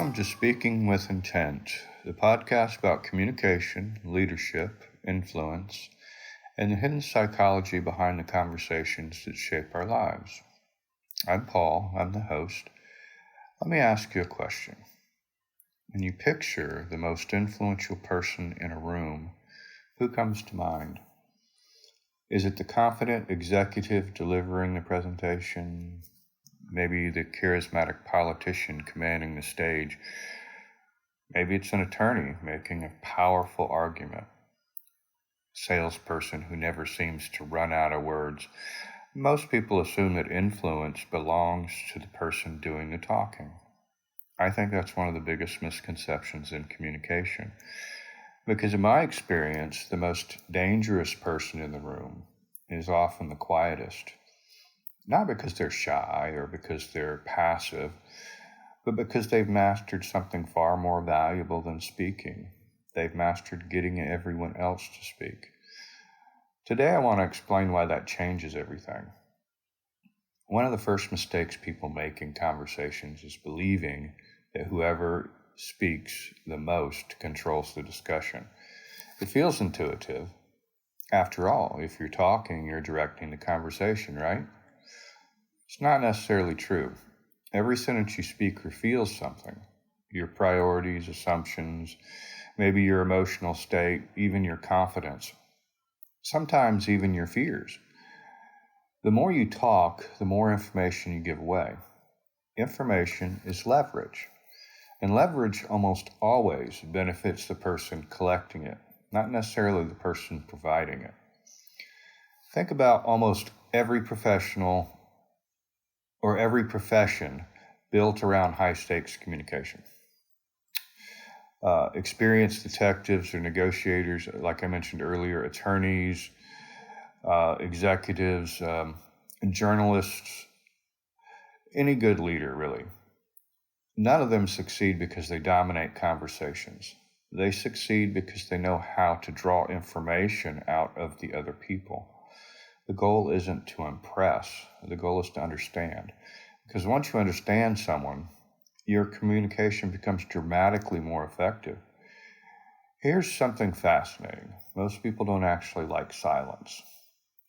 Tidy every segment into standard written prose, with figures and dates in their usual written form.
Welcome to Speaking with Intent, the podcast about communication, leadership, influence, and the hidden psychology behind the conversations that shape our lives. I'm Paul, I'm the host. Let me ask you a question. When you picture the most influential person in a room, who comes to mind? Is it the confident executive delivering the presentation? Maybe the charismatic politician commanding the stage. Maybe it's an attorney making a powerful argument. Salesperson who never seems to run out of words. Most people assume that influence belongs to the person doing the talking. I think that's one of the biggest misconceptions in communication. Because in my experience, the most dangerous person in the room is often the quietest. Not because they're shy or because they're passive, but because they've mastered something far more valuable than speaking. They've mastered getting everyone else to speak. Today I want to explain why that changes everything. One of the first mistakes people make in conversations is believing that whoever speaks the most controls the discussion. It feels intuitive. After all, if you're talking, you're directing the conversation, right? It's not necessarily true. Every sentence you speak reveals something. Your priorities, assumptions, maybe your emotional state, even your confidence. Sometimes even your fears. The more you talk, the more information you give away. Information is leverage. And leverage almost always benefits the person collecting it, not necessarily the person providing it. Think about almost every professional or every profession built around high-stakes communication. Experienced detectives or negotiators, like I mentioned earlier, attorneys, executives, journalists, any good leader, really. None of them succeed because they dominate conversations. They succeed because they know how to draw information out of the other people. The goal isn't to impress. The goal is to understand. Because once you understand someone, your communication becomes dramatically more effective. Here's something fascinating. Most people don't actually like silence.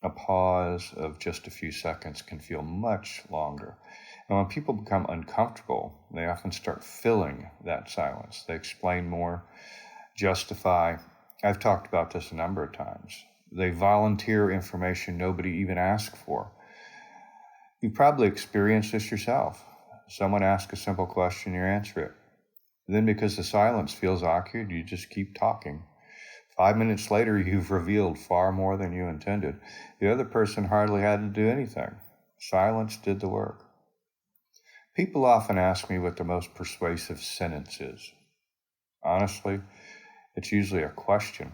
A pause of just a few seconds can feel much longer. And when people become uncomfortable, they often start filling that silence. They explain more, justify. I've talked about this a number of times. They volunteer information nobody even asked for. You've probably experienced this yourself. Someone asks a simple question, you answer it. Then because the silence feels awkward, you just keep talking. 5 minutes later, you've revealed far more than you intended. The other person hardly had to do anything. Silence did the work. People often ask me what the most persuasive sentence is. Honestly, it's usually a question.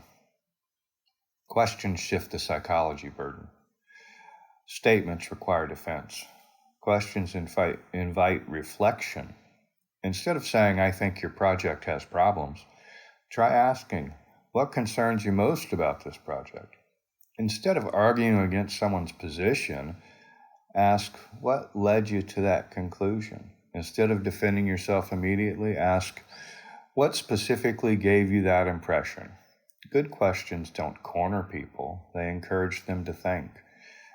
Questions shift the psychology burden. Statements require defense. Questions invite reflection. Instead of saying, I think your project has problems, try asking, what concerns you most about this project? Instead of arguing against someone's position, ask, what led you to that conclusion? Instead of defending yourself immediately, ask, what specifically gave you that impression? Good questions don't corner people, they encourage them to think.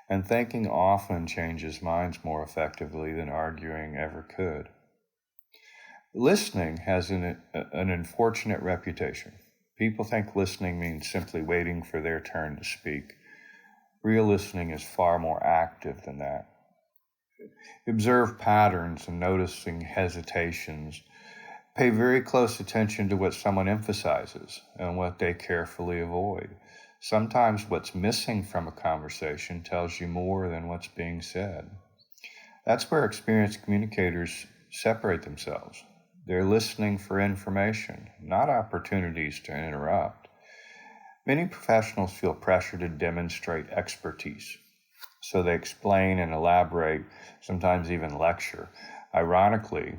And thinking often changes minds more effectively than arguing ever could. Listening has an unfortunate reputation. People think listening means simply waiting for their turn to speak. Real listening is far more active than that. Observe patterns and noticing hesitations. Pay very close attention to what someone emphasizes and what they carefully avoid. Sometimes what's missing from a conversation tells you more than what's being said. That's where experienced communicators separate themselves. They're listening for information, not opportunities to interrupt. Many professionals feel pressure to demonstrate expertise, so they explain and elaborate, sometimes even lecture. Ironically,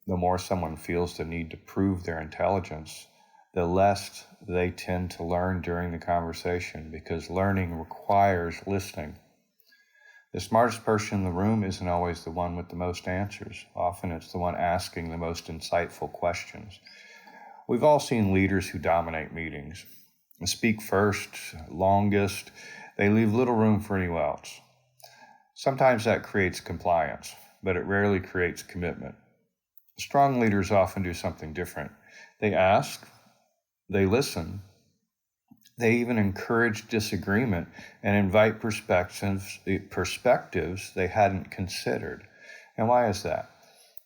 the more someone feels the need to prove their intelligence, the less they tend to learn during the conversation because learning requires listening. The smartest person in the room isn't always the one with the most answers. Often it's the one asking the most insightful questions. We've all seen leaders who dominate meetings. They speak first, longest. They leave little room for anyone else. Sometimes that creates compliance, but it rarely creates commitment. Strong leaders often do something different. They ask, they listen, they even encourage disagreement and invite perspectives they hadn't considered. And why is that?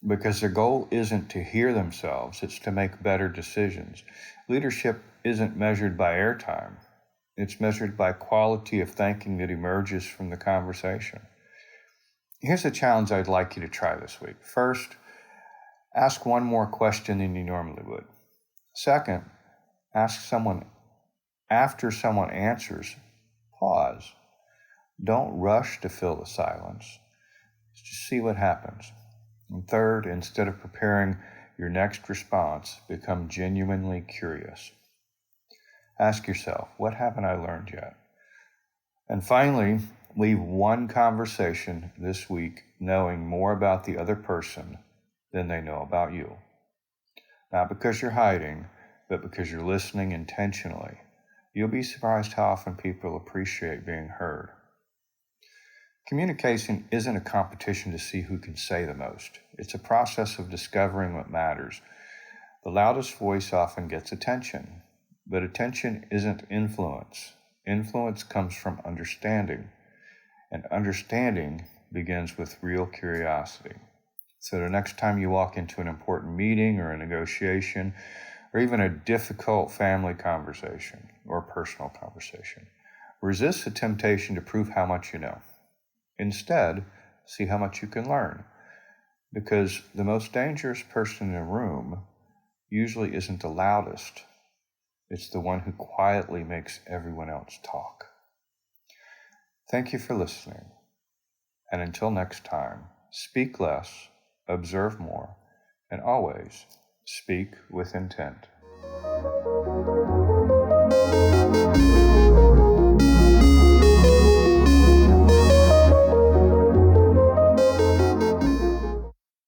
Because their goal isn't to hear themselves, it's to make better decisions. Leadership isn't measured by airtime. It's measured by quality of thinking that emerges from the conversation. Here's a challenge I'd like you to try this week. First, ask one more question than you normally would. Second, ask someone after someone answers, pause. Don't rush to fill the silence. Just see what happens. And third, instead of preparing your next response, become genuinely curious. Ask yourself, what haven't I learned yet? And finally, leave one conversation this week knowing more about the other person than they know about you. Not because you're hiding, but because you're listening intentionally. You'll be surprised how often people appreciate being heard. Communication isn't a competition to see who can say the most. It's a process of discovering what matters. The loudest voice often gets attention, but attention isn't influence. Influence comes from understanding, and understanding begins with real curiosity. So the next time you walk into an important meeting or a negotiation, or even a difficult family conversation or personal conversation, resist the temptation to prove how much you know. Instead, see how much you can learn. Because the most dangerous person in a room usually isn't the loudest. It's the one who quietly makes everyone else talk. Thank you for listening. And until next time, speak less, observe more, and always speak with intent.